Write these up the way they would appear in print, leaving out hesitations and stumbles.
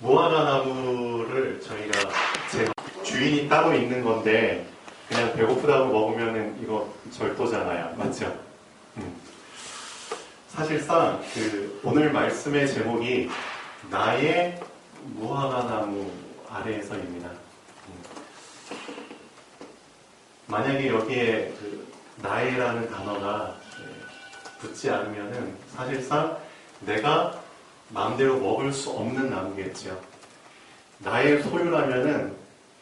무화과 나무를 저희가 주인이 따로 있는 건데 그냥 배고프다고 먹으면은 이거 절도잖아요. 맞죠? 사실상 오늘 말씀의 제목이 나의 무화과 나무 아래에서입니다. 만약에 여기에 나의라는 단어가 붙지 않으면은 사실상 내가 마음대로 먹을 수 없는 나무겠죠. 나의 소유라면은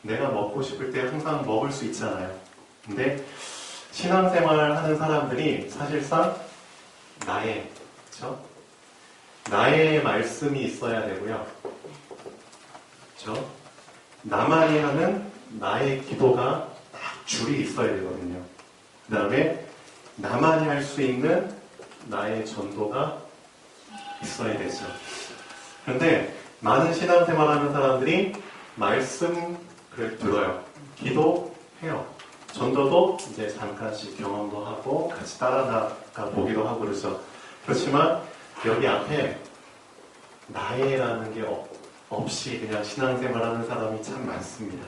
내가 먹고 싶을 때 항상 먹을 수 있잖아요. 근데 신앙생활을 하는 사람들이 사실상 나의, 그렇죠? 나의 말씀이 있어야 되고요. 그렇죠? 나만이 하는 나의 기도가 딱 줄이 있어야 되거든요. 그 다음에 나만이 할 수 있는 나의 전도가 있어야 되죠. 그런데 많은 신앙생활하는 사람들이 말씀을 들어요. 기도해요. 전도도 이제 잠깐씩 경험도 하고 같이 따라가 보기도 하고 그러죠. 그렇지만 여기 앞에 나의라는 게 없이 그냥 신앙생활하는 사람이 참 많습니다.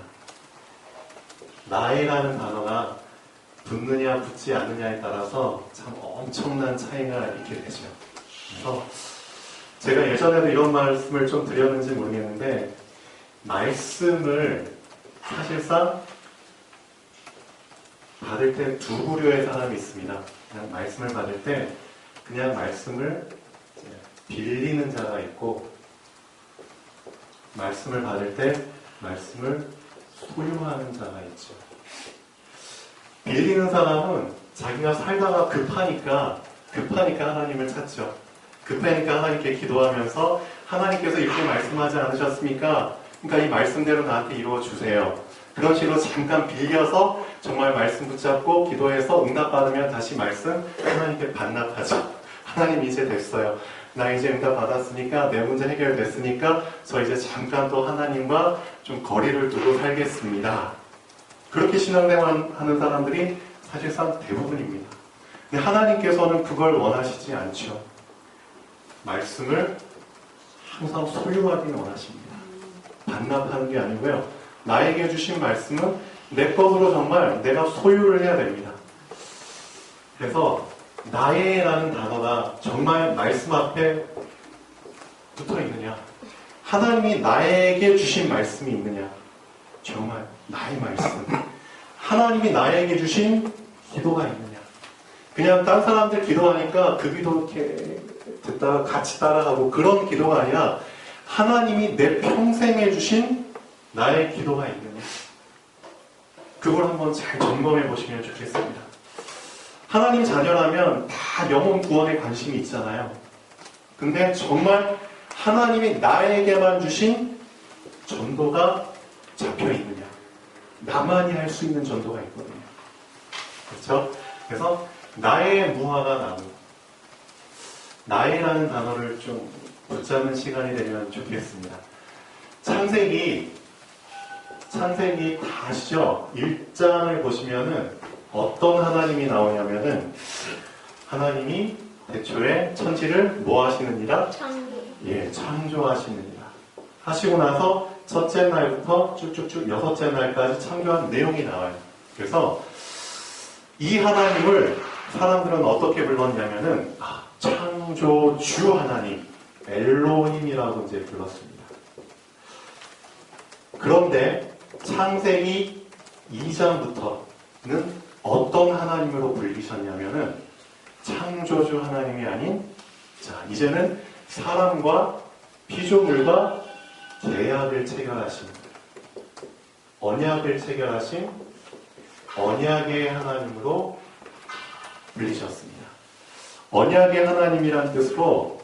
나의라는 단어가 붙느냐 붙지 않느냐에 따라서 참 엄청난 차이가 있게 되죠. 그래서 제가 예전에도 이런 말씀을 좀 드렸는지 모르겠는데 말씀을 사실상 받을 때 두 부류의 사람이 있습니다. 그냥 말씀을 받을 때 그냥 말씀을 빌리는 자가 있고 말씀을 받을 때 말씀을 소유하는 자가 있죠. 빌리는 사람은 자기가 살다가 급하니까 하나님을 찾죠. 급하니까 하나님께 기도하면서 하나님께서 이렇게 말씀하지 않으셨습니까? 그러니까 이 말씀대로 나한테 이루어주세요. 그런 식으로 잠깐 빌려서 정말 말씀 붙잡고 기도해서 응답받으면 다시 말씀 하나님께 반납하죠. 하나님 이제 됐어요. 나 이제 응답 받았으니까 내 문제 해결됐으니까 저 이제 잠깐 또 하나님과 좀 거리를 두고 살겠습니다. 그렇게 신앙생활하는 사람들이 사실상 대부분입니다. 근데 하나님께서는 그걸 원하시지 않죠. 말씀을 항상 소유하기는 원하십니다. 반납하는 게 아니고요. 나에게 주신 말씀은 내 것으로 정말 내가 소유를 해야 됩니다. 그래서 나의라는 단어가 정말 말씀 앞에 붙어 있느냐? 하나님이 나에게 주신 말씀이 있느냐? 정말 나의 말씀. 하나님이 나에게 주신 기도가 있느냐? 그냥 딴 사람들 기도하니까 그 기도 이렇게 듣다가 같이 따라가고 그런 기도가 아니라 하나님이 내 평생에 주신 나의 기도가 있느냐? 그걸 한번 잘 점검해 보시면 좋겠습니다. 하나님 자녀라면 다 영혼 구원에 관심이 있잖아요. 근데 정말 하나님이 나에게만 주신 전도가 잡혀 있느냐? 나만이 할 수 있는 전도가 있거든요. 그렇죠? 그래서 나의 무화과 나무, 나의라는 단어를 좀 붙잡는 시간이 되면 좋겠습니다. 창세기 다 아시죠? 1장을 보시면은 어떤 하나님이 나오냐면은 하나님이 대초에 천지를 뭐 하시느니라? 창조하시느니라. 하시고 나서 첫째 날부터 쭉쭉쭉 여섯째 날까지 창조한 내용이 나와요. 그래서 이 하나님을 사람들은 어떻게 불렀냐면은 창조주 하나님, 엘로힘이라고 이제 불렀습니다. 그런데 창세기 2장부터는 어떤 하나님으로 불리셨냐면은 창조주 하나님이 아닌 이제는 사람과 피조물과 계약을 체결하신 언약을 체결하신 언약의 하나님으로 불리셨습니다. 언약의 하나님이란 뜻으로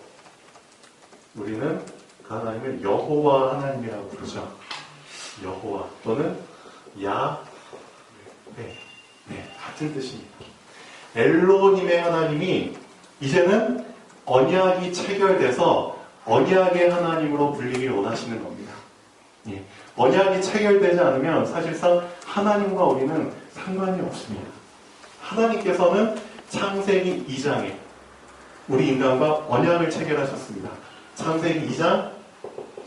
우리는 그 하나님을 여호와 하나님이라고 부르죠. 여호와 또는 야훼 같은 뜻입니다. 엘로힘의 하나님이 이제는 언약이 체결돼서 언약의 하나님으로 불리길 원하시는 겁니다. 언약이 체결되지 않으면 사실상 하나님과 우리는 상관이 없습니다. 하나님께서는 창세기 2장에 우리 인간과 언약을 체결하셨습니다. 창세기 2장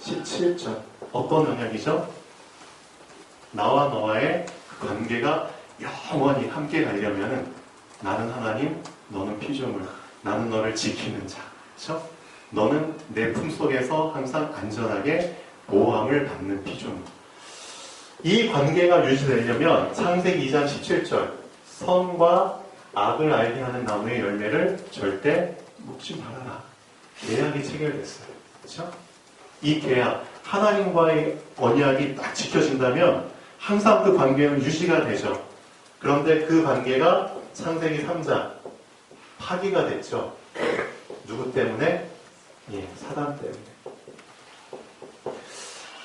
17절. 어떤 언약이죠? 나와 너와의 관계가 영원히 함께 가려면은 나는 하나님, 너는 피조물, 나는 너를 지키는 자. 그렇죠? 너는 내 품속에서 항상 안전하게 보호함을 받는 피조물. 이 관계가 유지되려면 창세기 2장 17절 선과 악을 알게 하는 나무의 열매를 절대 먹지 말아라. 계약이 체결됐어요. 그렇죠? 이 계약, 하나님과의 언약이 딱 지켜진다면 항상 그 관계는 유지가 되죠. 그런데 그 관계가 창세기 3장 파기가 됐죠. 누구 때문에? 예, 사단 때문에.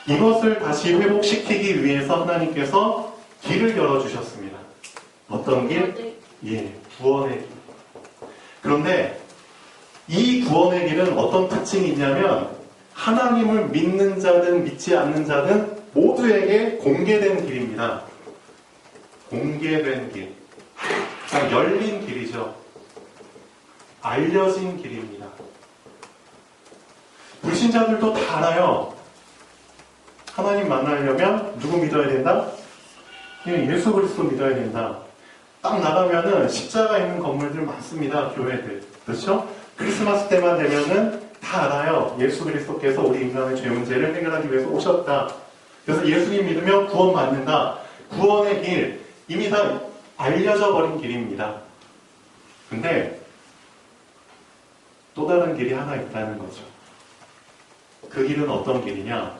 이것을 다시 회복시키기 위해서 하나님께서 길을 열어주셨습니다. 어떤 길? 예, 구원의 길. 그런데 이 구원의 길은 어떤 특징이 있냐면 하나님을 믿는 자든 믿지 않는 자든 모두에게 공개된 길입니다. 공개된 길. 열린 길이죠. 알려진 길입니다. 불신자들도 다 알아요. 하나님 만나려면 누구 믿어야 된다? 예수 그리스도 믿어야 된다. 딱 나가면은 십자가 있는 건물들 많습니다. 교회들. 그렇죠? 크리스마스 때만 되면은 다 알아요. 예수 그리스도께서 우리 인간의 죄 문제를 해결하기 위해서 오셨다. 그래서 예수님 믿으면 구원 받는다. 구원의 길. 이미 다 알려져 버린 길입니다. 근데 또 다른 길이 하나 있다는 거죠. 그 길은 어떤 길이냐?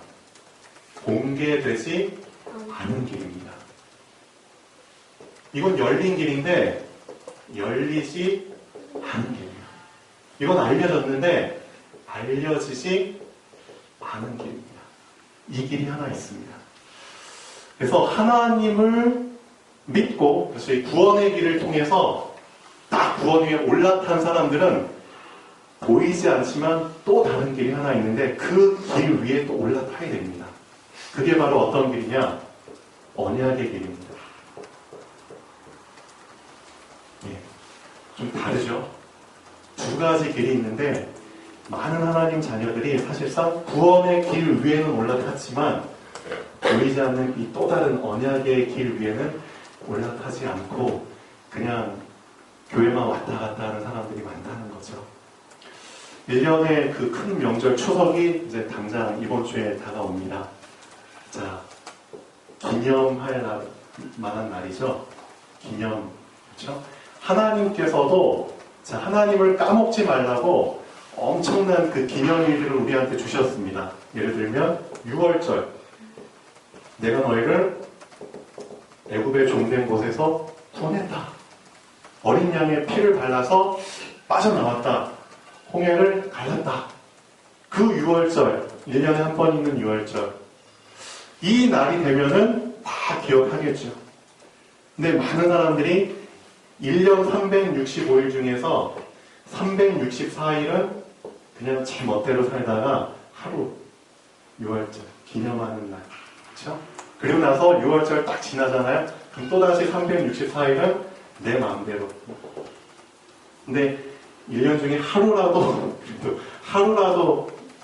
공개되지 않은 길입니다. 이건 열린 길인데 열리지 않은 길이에요. 이건 알려졌는데 알려지지 않은 길입니다. 이 길이 하나 있습니다. 그래서 하나님을 믿고 그래서 이 구원의 길을 통해서 딱 구원 위에 올라탄 사람들은 보이지 않지만 또 다른 길이 하나 있는데 그 길 위에 또 올라타야 됩니다. 그게 바로 어떤 길이냐? 언약의 길입니다. 예, 좀 다르죠? 두 가지 길이 있는데 많은 하나님 자녀들이 사실상 구원의 길 위에는 올라탔지만 보이지 않는 이 또 다른 언약의 길 위에는 올라타지 않고 그냥 교회만 왔다 갔다 하는 사람들이 많다는 거죠. 1년의 그 큰 명절 추석이 이제 당장 이번 주에 다가옵니다. 자, 기념할 만한 날이죠. 기념, 그렇죠? 하나님께서도 자, 하나님을 까먹지 말라고 엄청난 그 기념일들을 우리한테 주셨습니다. 예를 들면 6월절, 내가 너희를 애굽의 종된 곳에서 구원했다. 어린 양의 피를 발라서 빠져나왔다. 홍해를 갈랐다. 그 6월절, 1년에 한 번 있는 6월절. 이 날이 되면은 다 기억하겠죠. 근데 많은 사람들이 1년 365일 중에서 364일은 그냥 제 멋대로 살다가 하루 6월절 기념하는 날. 그렇죠? 그리고 나서 6월절 딱 지나잖아요. 그럼 또다시 364일은 내 마음대로. 근데 1년 중에 하루라도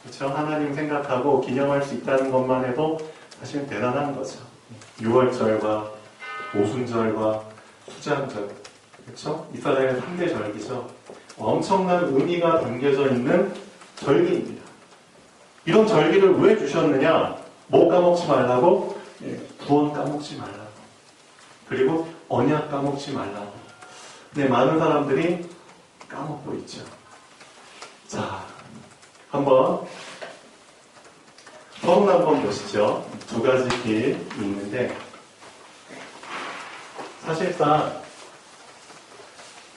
그렇죠? 하나님 생각하고 기념할 수 있다는 것만 해도 사실 대단한 거죠. 6월절과 오순절과 수장절, 그렇죠? 이스라엘의 3대 절기죠. 엄청난 의미가 담겨져 있는 절기입니다. 이런 절기를 왜 주셨느냐? 뭐 까먹지 말라고? 구원 까먹지 말라고. 그리고 언약 까먹지 말라고. 근데 많은 사람들이 까먹고 있죠. 자, 한번 서론 한번 보시죠. 두 가지 길이 있는데 사실상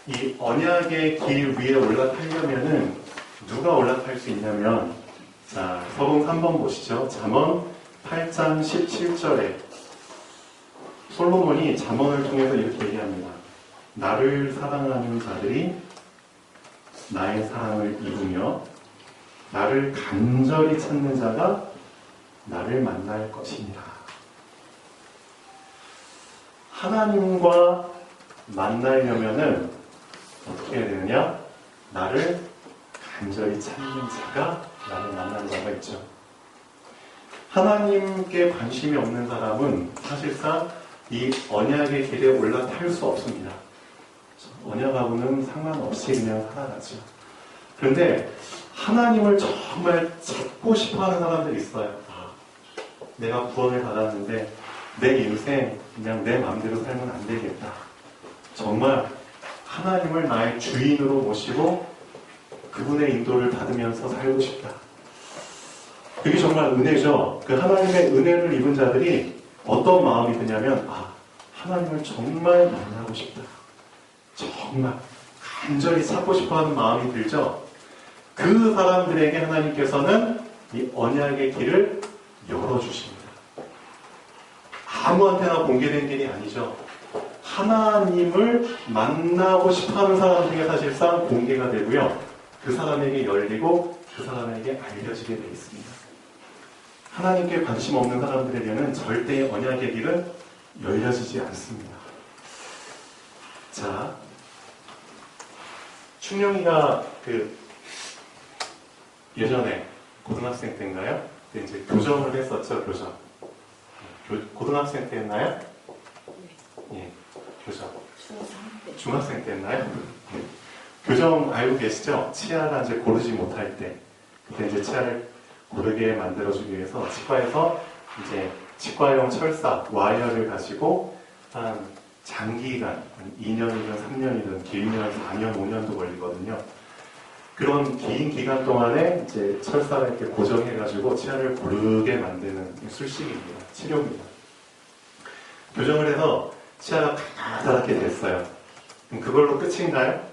이 언약의 길 위에 올라타려면은 누가 올라탈 수 있냐면 자, 서론 3번 보시죠. 잠언 8장 17절에 솔로몬이 잠언을 통해서 이렇게 얘기합니다. 나를 사랑하는 자들이 나의 사랑을 이루며 나를 간절히 찾는 자가 나를 만날 것이니라. 하나님과 만나려면은 어떻게 해야 되느냐? 나를 간절히 찾는 자가 나를 만난 자가 있죠. 하나님께 관심이 없는 사람은 사실상 이 언약의 길에 올라탈 수 없습니다. 언약하고는 상관없이 그냥 살아가죠. 그런데 하나님을 정말 찾고 싶어하는 사람들이 있어요. 내가 구원을 받았는데 내 인생 그냥 내 마음대로 살면 안 되겠다. 정말 하나님을 나의 주인으로 모시고 그분의 인도를 받으면서 살고 싶다. 그게 정말 은혜죠. 그 하나님의 은혜를 입은 자들이 어떤 마음이 드냐면 하나님을 정말 만나고 싶다. 정말 간절히 찾고 싶어하는 마음이 들죠. 그 사람들에게 하나님께서는 이 언약의 길을 열어주십니다. 아무한테나 공개된 길이 아니죠. 하나님을 만나고 싶어하는 사람들에게 사실상 공개가 되고요. 그 사람에게 열리고 그 사람에게 알려지게 되어 있습니다. 하나님께 관심 없는 사람들에게는 절대 언약의 길은 열려지지 않습니다. 자, 충룡이가 예전에 고등학생 때인가요? 그때 이제 교정을 했었죠, 교정. 고등학생 때 했나요? 예, 교정. 중학생 때 했나요? 교정 알고 계시죠? 치아가 이제 고르지 못할 때. 그때 이제 치아를 고르게 만들어주기 위해서 치과에서 이제 치과용 철사, 와이어를 가지고 한 장기간, 한 2년이든 3년이든 길면 4년, 5년도 걸리거든요. 그런 긴 기간 동안에 이제 철사를 이렇게 고정해가지고 치아를 고르게 만드는 술식입니다. 치료입니다. 교정을 해서 치아가 가느다랗게 됐어요. 그럼 그걸로 끝인가요?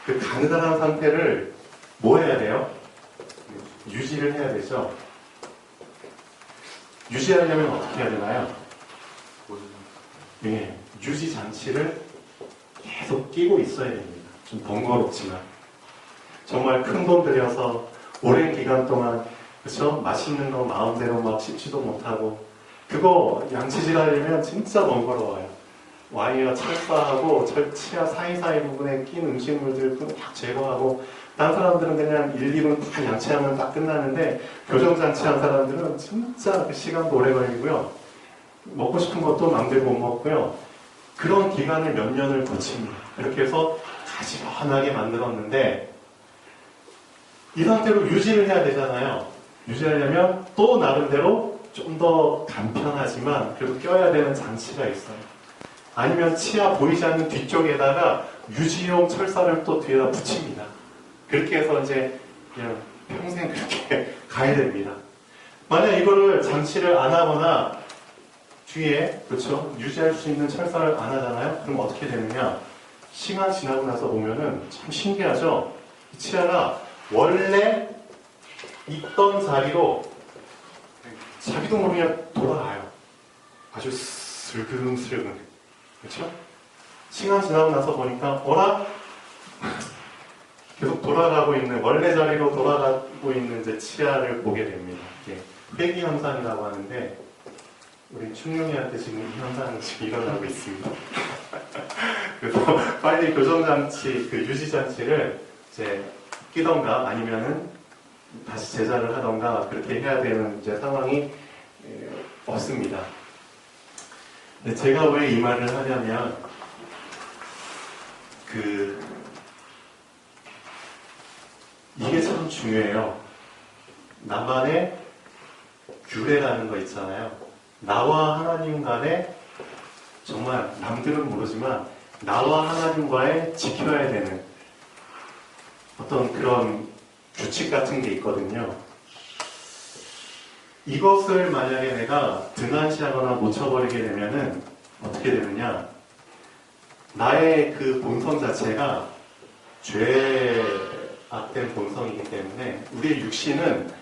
그 가느다란 상태를 뭐 해야 돼요? 유지를 해야 되죠. 유지하려면 어떻게 해야 되나요? 네, 유지 장치를 계속 끼고 있어야 됩니다. 좀 번거롭지만 정말 큰 돈 들여서 오랜 기간 동안 그렇죠? 맛있는 거 마음대로 막 씹지도 못하고 그거 양치질 하려면 진짜 번거로워요. 와이어 철사하고 치아 사이사이 부분에 낀 음식물들 딱 제거하고 다른 사람들은 그냥 1, 2분 다 양치하면 딱 끝나는데 교정장치한 사람들은 진짜 그 시간도 오래 걸리고요. 먹고 싶은 것도 마음대로 못 먹고요. 그런 기간을 몇 년을 거칩니다. 그렇게 해서 가지런하게 만들었는데 이 상태로 유지를 해야 되잖아요. 유지하려면 또 나름대로 좀 더 간편하지만 그래도 껴야 되는 장치가 있어요. 아니면 치아 보이지 않는 뒤쪽에다가 유지용 철사를 또 뒤에다 붙입니다. 그렇게 해서 이제 그냥 평생 그렇게 가야 됩니다. 만약 이거를 장치를 안 하거나 뒤에 그렇죠 유지할 수 있는 철사를 안 하잖아요. 그럼 어떻게 되느냐? 시간 지나고 나서 보면은 참 신기하죠. 치아가 원래 있던 자리로 자기도 모르게 돌아가요. 아주 슬금슬금. 그렇죠? 시간 지나고 나서 보니까 어라? 계속 돌아가고 있는 원래 자리로 돌아가고 있는 이제 치아를 보게 됩니다. 이게 회귀 현상이라고 하는데 우리 충룡이한테 지금 이 현상이 지금 일어나고 있습니다. 그래서 빨리 교정장치, 그 유지장치를 이제 끼던가 아니면은 다시 제작을 하던가 그렇게 해야 되는 이제 상황이 없습니다. 근데 제가 왜 이 말을 하냐면 이게 참 중요해요. 나만의 규례라는 거 있잖아요. 나와 하나님 간에 정말 남들은 모르지만 나와 하나님과의 지켜야 되는 어떤 그런 규칙 같은 게 있거든요. 이것을 만약에 내가 등한시하거나 놓쳐버리게 되면은 어떻게 되느냐? 나의 그 본성 자체가 죄악된 본성이기 때문에 우리의 육신은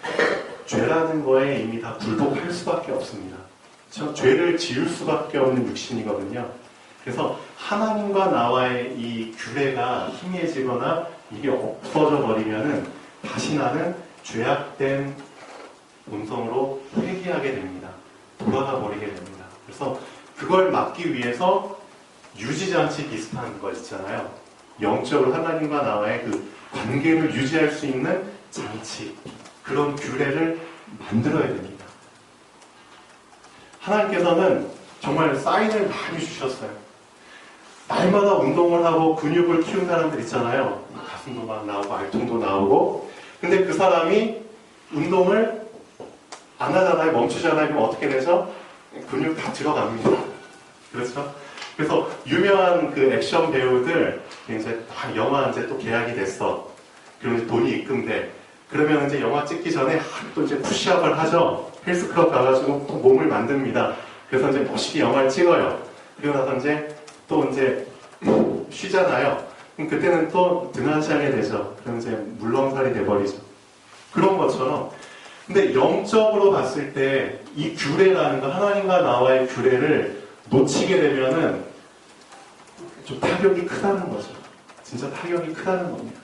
죄라는 거에 이미 다 굴복할 수밖에 없습니다. 그렇죠? 죄를 지을 수밖에 없는 육신이거든요. 그래서 하나님과 나와의 이 규례가 희미해지거나 이게 없어져 버리면은 다시 나는 죄악된 본성으로 회귀하게 됩니다. 돌아가 버리게 됩니다. 그래서 그걸 막기 위해서 유지장치 비슷한 거 있잖아요. 영적으로 하나님과 나와의 그 관계를 유지할 수 있는 장치, 그런 규례를 만들어야 됩니다. 하나님께서는 정말 사인을 많이 주셨어요. 날마다 운동을 하고 근육을 키운 사람들 있잖아요. 가슴도 막 나오고 알통도 나오고. 근데 그 사람이 운동을 안 하잖아요. 멈추잖아요. 그럼 어떻게 되죠? 근육 다 들어갑니다. 그렇죠? 그래서 유명한 그 액션 배우들 이제 다 영화 이제 또 계약이 됐어. 그리고 이제 돈이 입금돼. 그러면 이제 영화 찍기 전에 또 이제 푸시업을 하죠. 헬스클럽 가가지고 또 몸을 만듭니다. 그래서 이제 멋있게 영화를 찍어요. 그리고 나서 이제 또 이제 쉬잖아요. 그럼 그때는 또 등한시하게 되죠. 그럼 이제 물렁살이 돼버리죠. 그런 것처럼. 근데 영적으로 봤을 때 이 규례라는 거, 하나님과 나와의 규례를 놓치게 되면은 좀 타격이 크다는 거죠. 진짜 타격이 크다는 겁니다.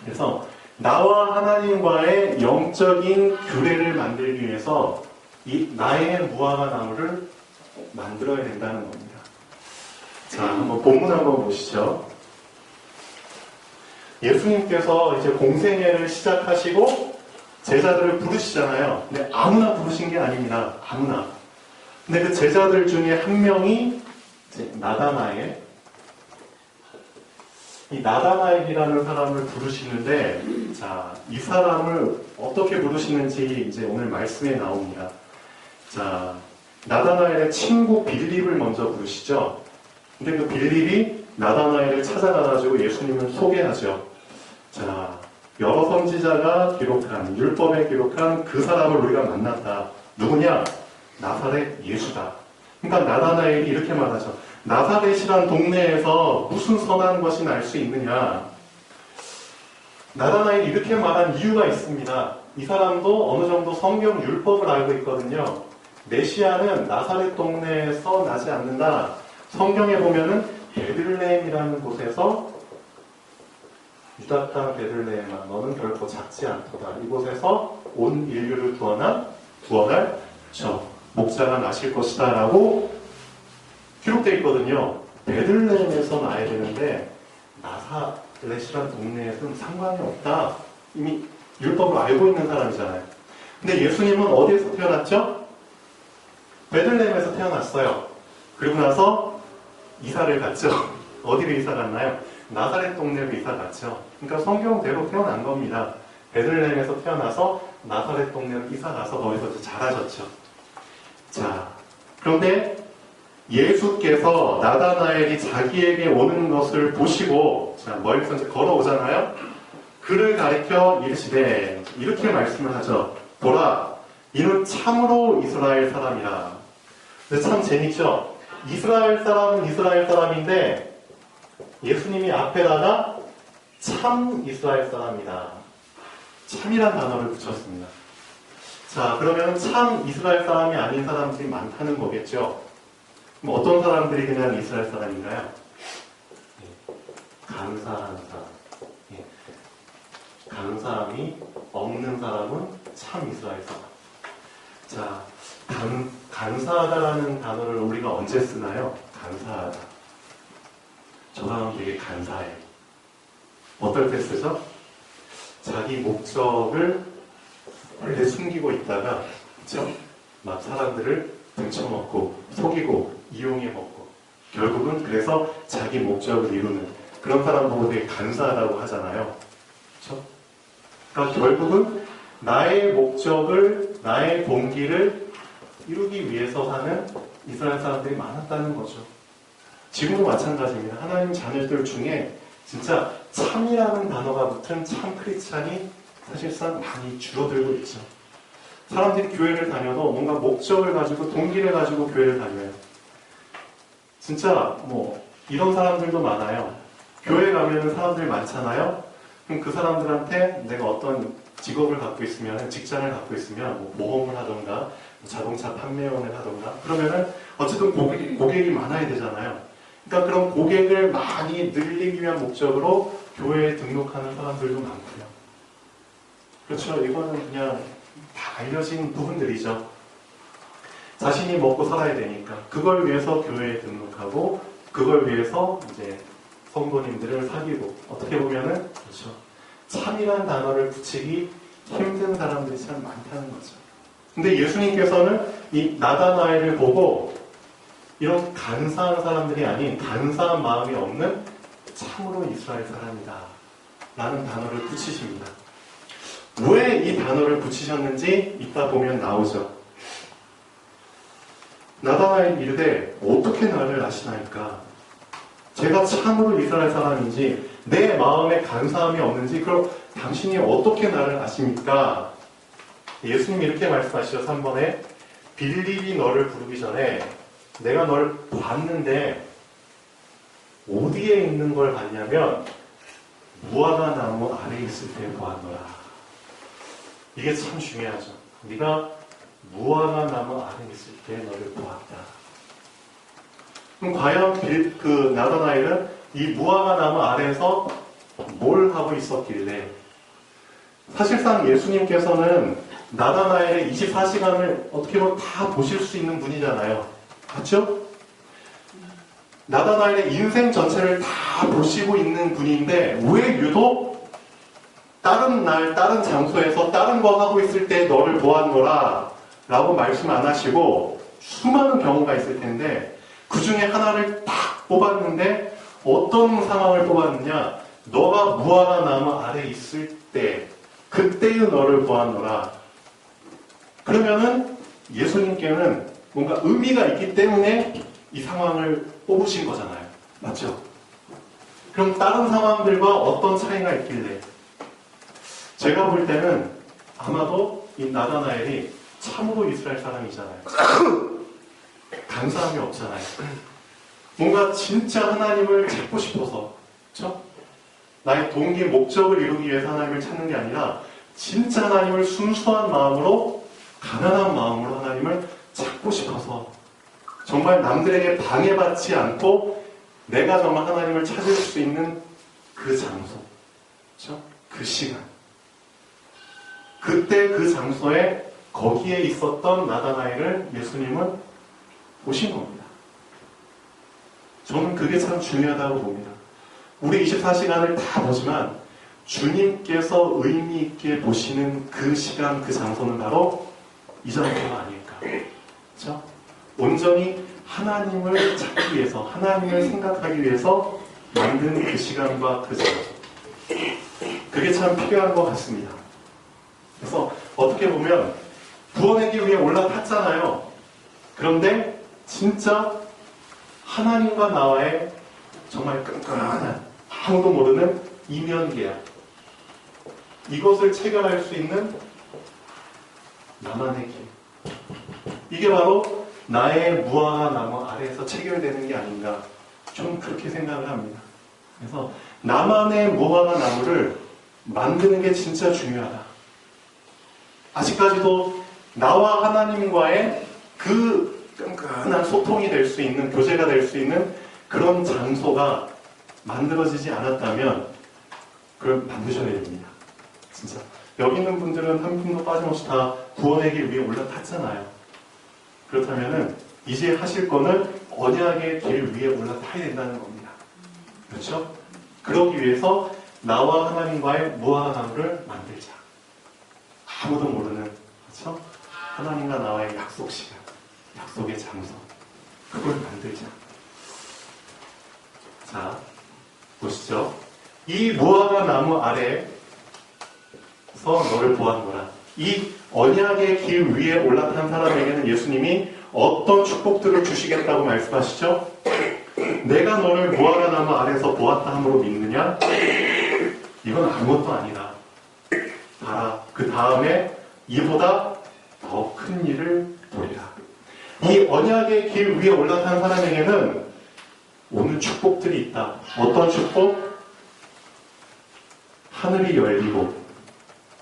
그래서 나와 하나님과의 영적인 규례를 만들기 위해서 이 나의 무화과 나무를 만들어야 된다는 겁니다. 자, 한번 본문 한번 보시죠. 예수님께서 이제 공생애를 시작하시고 제자들을 부르시잖아요. 근데 아무나 부르신 게 아닙니다. 아무나. 근데 그 제자들 중에 한 명이 이제 나다나엘. 이 나다나엘이라는 사람을 부르시는데, 자, 이 사람을 어떻게 부르시는지 이제 오늘 말씀에 나옵니다. 자, 나다나엘의 친구 빌립을 먼저 부르시죠. 근데 그 빌립이 나다나엘을 찾아가가지고 예수님을 소개하죠. 자, 여러 선지자가 기록한, 율법에 기록한 그 사람을 우리가 만났다. 누구냐? 나사렛 예수다. 그러니까 나다나엘이 이렇게 말하죠. 나사렛이란 동네에서 무슨 선한 것이 날 수 있느냐? 나다나엘이 이렇게 말한 이유가 있습니다. 이 사람도 어느 정도 성경 율법을 알고 있거든요. 메시아는 나사렛 동네에서 나지 않는다. 성경에 보면은 베들레헴이라는 곳에서 유다 땅 베들레헴아 너는 결코 작지 않도다. 이곳에서 온 인류를 구원할 목자가 나실 것이다 라고 기록되어 있거든요. 베들레헴에서 나야 되는데 나사렛이란 동네에서는 상관이 없다. 이미 율법을 알고 있는 사람이잖아요. 근데 예수님은 어디에서 태어났죠? 베들레헴에서 태어났어요. 그리고 나서 이사를 갔죠. 어디로 이사 갔나요? 나사렛 동네로 이사 갔죠. 그러니까 성경대로 태어난 겁니다. 베들레헴에서 태어나서 나사렛 동네로 이사 가서 거기서 자라셨죠. 자, 그런데 예수께서 나다나엘이 자기에게 오는 것을 보시고, 자, 멀리서 이제 걸어오잖아요. 그를 가리켜 이르시되, 이렇게 말씀을 하죠. 보라, 이는 참으로 이스라엘 사람이라. 근데 참 재밌죠? 이스라엘 사람은 이스라엘 사람인데, 예수님이 앞에다가 참 이스라엘 사람이다. 참이란 단어를 붙였습니다. 자, 그러면 참 이스라엘 사람이 아닌 사람들이 많다는 거겠죠? 그럼 어떤 사람들이 그냥 이스라엘 사람인가요? 감사하는 사람. 감사함이 없는 사람은 참 이스라엘 사람. 자, 감사하다라는 단어를 우리가 언제 쓰나요? 감사하다. 저 사람 되게 간사해. 어떨 때 쓰죠? 자기 목적을 원래 숨기고 있다가, 그쵸? 막 사람들을 등쳐먹고, 속이고, 이용해먹고, 결국은 그래서 자기 목적을 이루는 그런 사람 보고 되게 간사하다고 하잖아요. 그쵸? 그러니까 결국은 나의 목적을, 나의 동기를 이루기 위해서 사는 이스라엘 사람들이 많았다는 거죠. 지금도 마찬가지입니다. 하나님 자녀들 중에 진짜 참이라는 단어가 붙은 참 크리스찬이 사실상 많이 줄어들고 있죠. 사람들이 교회를 다녀도 뭔가 목적을 가지고 동기를 가지고 교회를 다녀요. 진짜 뭐 이런 사람들도 많아요. 교회 가면 사람들 많잖아요. 그럼 그 사람들한테 내가 어떤 직업을 갖고 있으면, 직장을 갖고 있으면 뭐 보험을 하던가 자동차 판매원을 하던가 그러면은 어쨌든 고객이 많아야 되잖아요. 그러니까 그런 고객을 많이 늘리기 위한 목적으로 교회에 등록하는 사람들도 많고요. 그렇죠. 이거는 그냥 다 알려진 부분들이죠. 자신이 먹고 살아야 되니까 그걸 위해서 교회에 등록하고 그걸 위해서 이제 성도님들을 사귀고 어떻게 보면은 그렇죠. 참이라는 단어를 붙이기 힘든 사람들이 참 많다는 거죠. 근데 예수님께서는 이 나다나엘을 보고 이런 간사한 사람들이 아닌 간사한 마음이 없는 참으로 이스라엘 사람이다 라는 단어를 붙이십니다. 왜 이 단어를 붙이셨는지 이따 보면 나오죠. 나다나엘 이르되 어떻게 나를 아시나이까? 제가 참으로 이스라엘 사람인지 내 마음에 간사함이 없는지 그럼 당신이 어떻게 나를 아십니까? 예수님이 이렇게 말씀하시죠. 3번에 빌립이 너를 부르기 전에 내가 너를 봤는데 어디에 있는 걸 봤냐면 무화과 나무 아래에 있을 때 보았노라. 이게 참 중요하죠. 네가 무화과 나무 아래에 있을 때 너를 보았다. 그럼 과연 나다나엘은 이 무화과 나무 아래에서 뭘 하고 있었길래? 사실상 예수님께서는 나다나엘의 24시간을 어떻게 보면 다 보실 수 있는 분이잖아요. 맞죠? 나다나엘의 인생 전체를 다 보시고 있는 분인데 왜 유독 다른 날, 다른 장소에서 다른 거 하고 있을 때 너를 보았노라 라고 말씀 안 하시고 수많은 경우가 있을 텐데 그 중에 하나를 딱 뽑았는데 어떤 상황을 뽑았느냐? 너가 무화과 나무 아래 있을 때 그때의 너를 보았노라. 그러면은 예수님께는 뭔가 의미가 있기 때문에 이 상황을 뽑으신 거잖아요. 맞죠? 그럼 다른 상황들과 어떤 차이가 있길래? 제가 볼 때는 아마도 이 나다나엘이 참으로 이스라엘 사람이잖아요. 간사함이 없잖아요. 뭔가 진짜 하나님을 찾고 싶어서, 그렇죠? 나의 동기, 목적을 이루기 위해서 하나님을 찾는 게 아니라 진짜 하나님을 순수한 마음으로, 가난한 마음으로 하나님을 찾고 싶어서 정말 남들에게 방해받지 않고 내가 정말 하나님을 찾을 수 있는 그 장소, 그렇죠? 그 시간, 그때 그 장소에 거기에 있었던 나다나엘을 예수님은 보신 겁니다. 저는 그게 참 중요하다고 봅니다. 우리 24시간을 다 보지만 주님께서 의미 있게 보시는 그 시간, 그 장소는 바로 이 장소가 아닐까. 그렇죠? 온전히 하나님을 찾기 위해서, 하나님을 생각하기 위해서 만든 그 시간과 그 장소. 그게 참 필요한 것 같습니다. 그래서 어떻게 보면 구원의 길 위에 올라탔잖아요. 그런데 진짜 하나님과 나와의 정말 끈끈한 아무도 모르는 이면계약, 이것을 체결할 수 있는 나만의 길, 이게 바로 나의 무화과 나무 아래에서 체결되는 게 아닌가, 좀 그렇게 생각을 합니다. 그래서 나만의 무화과 나무를 만드는 게 진짜 중요하다. 아직까지도 나와 하나님과의 그 끈끈한 소통이 될 수 있는, 교제가 될 수 있는 그런 장소가 만들어지지 않았다면 그걸 만드셔야 됩니다. 진짜. 여기 있는 분들은 한 분도 빠짐없이 다 구원의 길 위에 올라탔잖아요. 그렇다면은 이제 하실 거는 언약의 길 위에 올라타야 된다는 겁니다. 그렇죠? 그러기 위해서 나와 하나님과의 무화과 나무를 만들자. 아무도 모르는, 그렇죠? 하나님과 나와의 약속 시간, 약속의 장소, 그걸 만들자. 자, 보시죠. 이 무화과 나무 아래에서 너를 보았노라. 이 언약의 길 위에 올라탄 사람에게는 예수님이 어떤 축복들을 주시겠다고 말씀하시죠? 내가 너를 무화과 나무 아래에서 보았다 함으로 믿느냐? 이건 아무것도 아니다. 봐라, 그 다음에 이보다 더 큰 일을 보리라. 이 언약의 길 위에 올라탄 사람에게는 오늘 축복들이 있다. 어떤 축복? 하늘이 열리고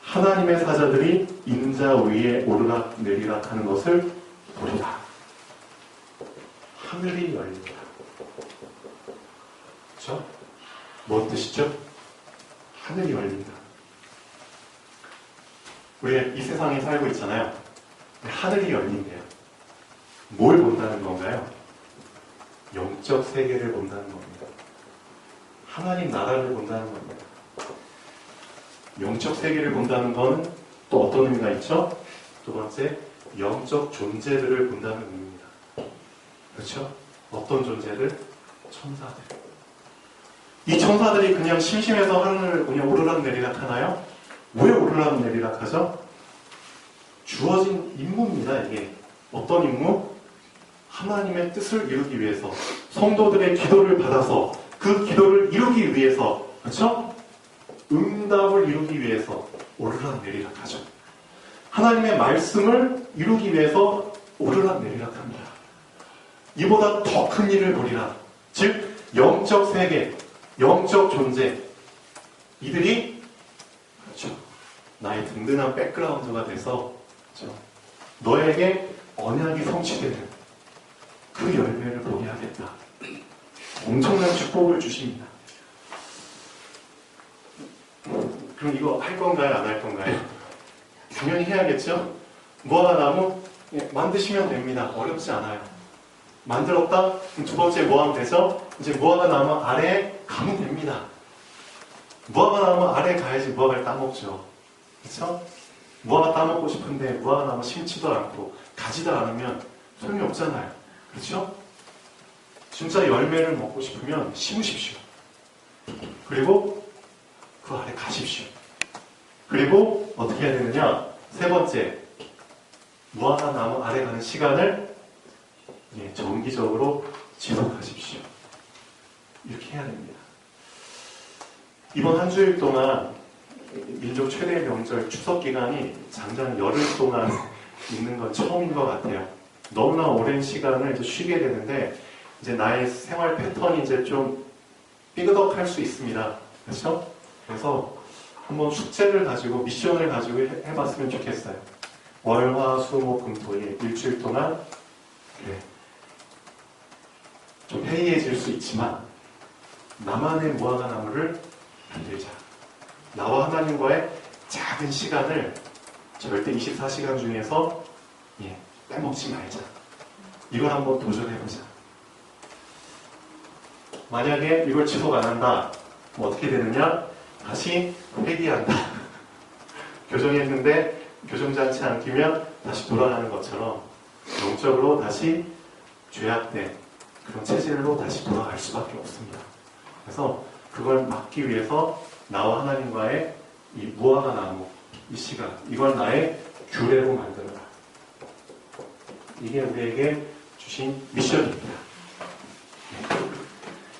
하나님의 사자들이 인자 위에 오르락 내리락 하는 것을 보리라. 하늘이 열린다. 그렇죠? 뭔 뜻이죠? 하늘이 열린다. 우리 이 세상에 살고 있잖아요. 하늘이 열린대요. 뭘 본다는 건가요? 영적 세계를 본다는 겁니다. 하나님 나라를 본다는 겁니다. 영적 세계를 본다는 건 또 어떤 의미가 있죠? 두 번째, 영적 존재들을 본다는 의미입니다. 그렇죠? 어떤 존재들? 천사들. 이 천사들이 그냥 심심해서 하늘을 그냥 오르락 내리락 하나요? 왜 오르락 내리락 하죠? 주어진 임무입니다, 이게. 어떤 임무? 하나님의 뜻을 이루기 위해서, 성도들의 기도를 받아서 그 기도를 이루기 위해서, 그렇죠? 응답을 이루기 위해서 오르락 내리락 하죠. 하나님의 말씀을 이루기 위해서 오르락 내리락 합니다. 이보다 더 큰 일을 벌이라. 즉 영적 세계, 영적 존재, 이들이 그렇죠. 나의 든든한 백그라운드가 돼서 그렇죠. 너에게 언약이 성취되는 그 열매를 보게 하겠다. 엄청난 축복을 주십니다. 그럼 이거 할 건가요? 안 할 건가요? 당연히 해야겠죠? 무화과나무 만드시면 됩니다. 어렵지 않아요. 만들었다? 두 번째 뭐 하면 되죠? 이제 무화과나무 아래에 가면 됩니다. 무화과나무 아래에 가야지 무화과를 따먹죠. 그렇죠? 무화과 따먹고 싶은데 무화과나무 심지도 않고 가지도 않으면 소용이 없잖아요. 그렇죠? 진짜 열매를 먹고 싶으면 심으십시오. 그리고 그 아래 가십시오. 그리고 어떻게 해야 되느냐? 세 번째, 무화과나무 아래 가는 시간을 정기적으로 지속하십시오. 이렇게 해야 됩니다. 이번 한 주일 동안 민족 최대 명절 추석 기간이 장장 열흘 동안 있는 건 처음인 것 같아요. 너무나 오랜 시간을 이제 쉬게 되는데 이제 나의 생활 패턴이 이제 좀 삐그덕할 수 있습니다. 그렇죠? 그래서 한번 숙제를 가지고 미션을 가지고 해봤으면 좋겠어요. 월, 화, 수, 목, 금, 토, 일 일주일 동안 그래. 좀 해이해질 수 있지만 나만의 무화과나무를 만들자. 나와 하나님과의 작은 시간을 절대 24시간 중에서 빼먹지 말자. 이걸 한번 도전해보자. 만약에 이걸 지속 안 한다, 뭐 어떻게 되느냐? 다시 회귀한다. 교정했는데 교정장치 안 끼면 다시 돌아가는 것처럼 영적으로 다시 죄악된 그런 체질로 다시 돌아갈 수밖에 없습니다. 그래서 그걸 막기 위해서 나와 하나님과의 이 무화과나무, 이 시간, 이걸 나의 규례로 만들어라. 이게 우리에게 주신 미션입니다.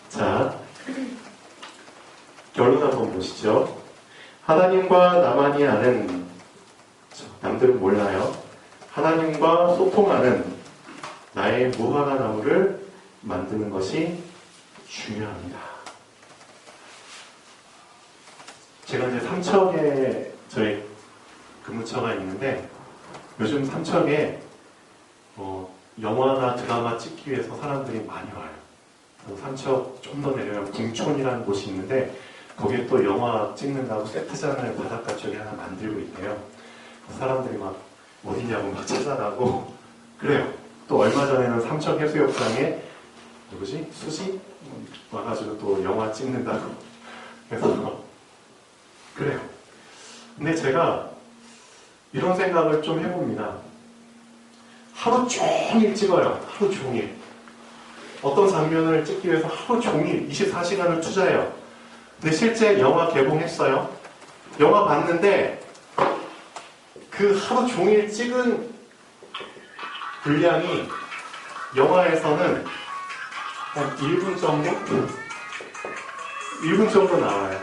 자, 결론 한번 보시죠. 하나님과 나만이 아는, 남들은 몰라요. 하나님과 소통하는 나의 무화과나무를 만드는 것이 중요합니다. 제가 이제 삼척에 저희 근무처가 있는데 요즘 삼척에 영화나 드라마 찍기 위해서 사람들이 많이 와요. 삼척 좀 더 내려가면 궁촌이라는 곳이 있는데 거기에 또 영화 찍는다고 세트장을 바닷가 쪽에 하나 만들고 있대요. 사람들이 막 어디냐고 막 찾아가고 그래요. 또 얼마 전에는 삼척 해수욕장에 누구지? 수지? 와가지고 또 영화 찍는다고. 그래서 그래요. 근데 제가 이런 생각을 좀 해봅니다. 하루 종일 찍어요. 하루 종일. 어떤 장면을 찍기 위해서 하루 종일 24시간을 투자해요. 근데 실제 영화 개봉했어요. 영화 봤는데 그 하루 종일 찍은 분량이 영화에서는 한 1분 정도? 1분 정도 나와요.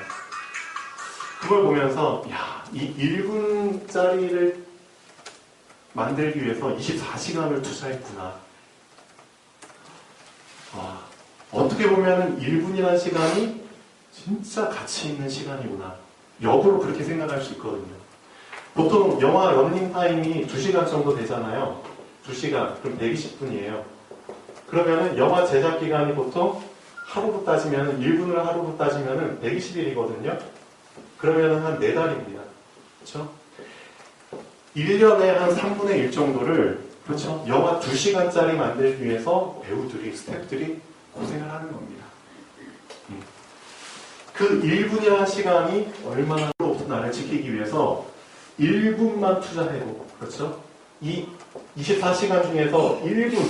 그걸 보면서 이 1분짜리를 만들기 위해서 24시간을 투자했구나. 어떻게 보면 1분이라는 시간이 진짜 가치 있는 시간이구나. 역으로 그렇게 생각할 수 있거든요. 보통 영화 런닝타임이 2시간 정도 되잖아요. 2시간, 그럼 120분이에요. 그러면은 영화 제작 기간이 보통 하루로 따지면 1분을 하루로 따지면 120일이거든요. 그러면은 한 4달입니다. 그렇죠? 1년에 한 3분의 1 정도를 그렇죠? 영화 2시간짜리 만들기 위해서 배우들이, 스태프들이 고생을 하는 겁니다. 그 1분이라는 시간이 얼마나 높은 나를 지키기 위해서 1분만 투자해도, 그렇죠? 이 24시간 중에서 1분,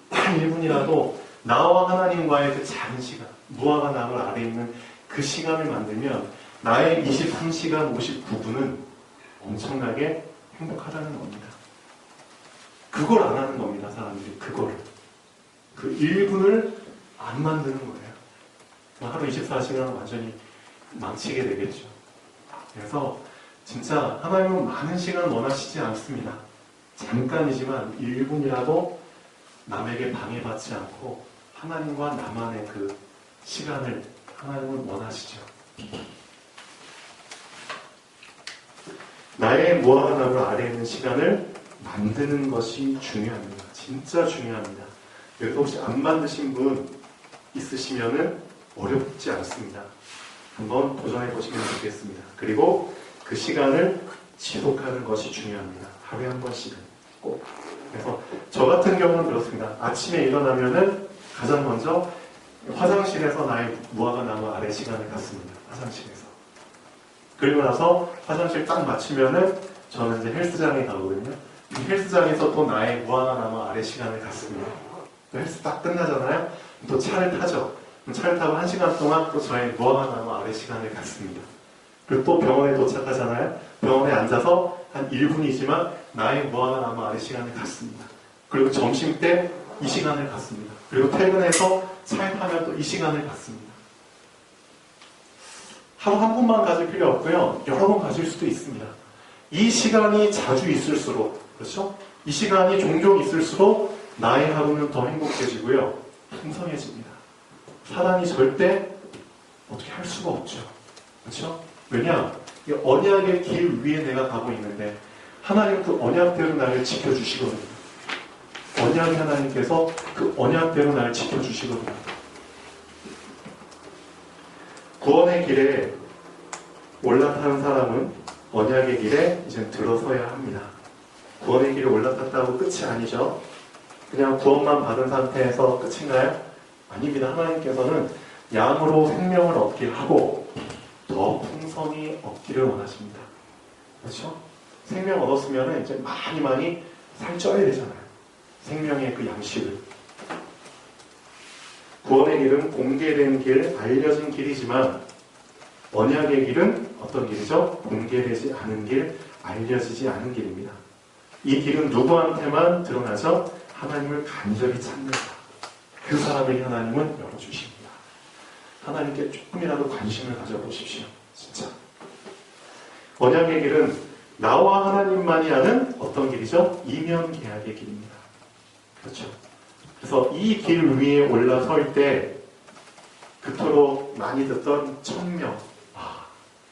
단 1분이라도 나와 하나님과의 그 작은 시간, 무화과 나무 아래 있는 그 시간을 만들면 나의 23시간 59분은 엄청나게 행복하다는 겁니다. 그걸 안 하는 겁니다, 사람들이. 그거를. 그 1분을 안 만드는 거예요. 하루 24시간 완전히 망치게 되겠죠. 그래서 진짜 하나님은 많은 시간 원하시지 않습니다. 잠깐이지만 1분이라도 남에게 방해받지 않고 하나님과 나만의 그 시간을 하나님은 원하시죠. 나의 무화과 나무 아래에 있는 시간을 만드는 것이 중요합니다. 진짜 중요합니다. 여기서 혹시 안 만드신 분 있으시면은 어렵지 않습니다. 한번 도전해 보시면 좋겠습니다. 그리고 그 시간을 지속하는 것이 중요합니다. 하루에 한 번씩은 꼭. 그래서 저 같은 경우는 그렇습니다. 아침에 일어나면은 가장 먼저 화장실에서 나의 무화과 나무 아래 시간을 갖습니다. 화장실에서. 그리고 나서 화장실 딱 마치면은 저는 이제 헬스장에 가거든요. 이 헬스장에서 또 나의 무화과 나무 아래 시간을 갖습니다. 또 헬스 딱 끝나잖아요. 또 차를 타죠. 차를 타고 1시간 동안 또 저의 무화과 나무 아래 시간을 갖습니다. 그리고 또 병원에 도착하잖아요. 병원에 앉아서 한 1분이지만 나의 무화과 나무 아래 시간을 갖습니다. 그리고 점심 때 이 시간을 갖습니다. 그리고 퇴근해서 차에 타면 또 이 시간을 갖습니다. 하루 한 번만 가질 필요 없고요. 여러 번 가질 수도 있습니다. 이 시간이 자주 있을수록, 그렇죠? 이 시간이 종종 있을수록 나의 하루는 더 행복해지고요. 풍성해집니다. 사단이 절대 어떻게 할 수가 없죠. 그렇죠? 왜냐? 이 언약의 길 위에 내가 가고 있는데 하나님 그 언약대로 나를 지켜주시거든요. 언약의 하나님께서 그 언약대로 나를 지켜주시거든요. 구원의 길에 올라타는 사람은 언약의 길에 이제 들어서야 합니다. 구원의 길에 올라탔다고 끝이 아니죠. 그냥 구원만 받은 상태에서 끝인가요? 아닙니다. 하나님께서는 양으로 생명을 얻게 하고 더 풍성히 얻기를 원하십니다. 그렇죠? 생명 얻었으면 이제 많이 살쪄야 되잖아요. 생명의 그 양식을. 구원의 길은 공개된 길, 알려진 길이지만 언약의 길은 어떤 길이죠? 공개되지 않은 길, 알려지지 않은 길입니다. 이 길은 누구한테만 드러나죠? 하나님을 간절히 찾는 자. 그 사람에게 하나님은 열어주십니다. 하나님께 조금이라도 관심을 가져보십시오. 진짜. 언약의 길은 나와 하나님만이 아는 어떤 길이죠? 이면계약의 길입니다. 그렇죠. 그래서 이 길 위에 올라설 때 그토록 많이 듣던 천명,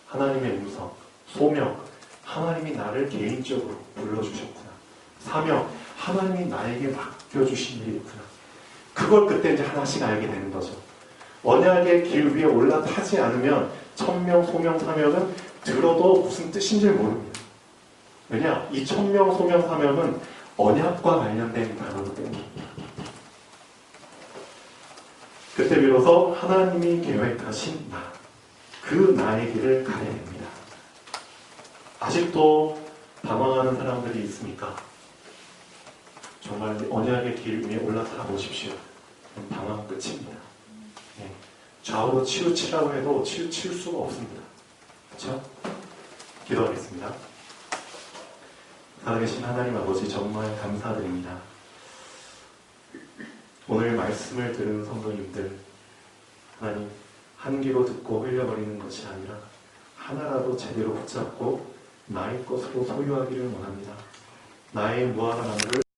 하나님의 음성, 소명, 하나님이 나를 개인적으로 불러주셨구나. 사명, 하나님이 나에게 맡겨주신 일이 있구나. 그걸 그때 이제 하나씩 알게 되는 거죠. 언약의 길 위에 올라타지 않으면 천명, 소명, 사명은 들어도 무슨 뜻인지 모릅니다. 왜냐? 이 천명, 소명, 사명은 언약과 관련된 단어이기 때문입니다. 그때 비로소 하나님이 계획하신 나, 그 나의 길을 가야 됩니다. 아직도 방황하는 사람들이 있습니까? 정말 언약의 길 위에 올라타 보십시오. 방황 끝입니다. 네. 좌우로 치우치라고 해도 치우칠 수가 없습니다. 그렇죠? 기도하겠습니다. 살아계신 하나님 아버지 정말 감사드립니다. 오늘 말씀을 들은 성도님들 하나님 한 귀로 듣고 흘려버리는 것이 아니라 하나라도 제대로 붙잡고 나의 것으로 소유하기를 원합니다. 나의 무화과 나무를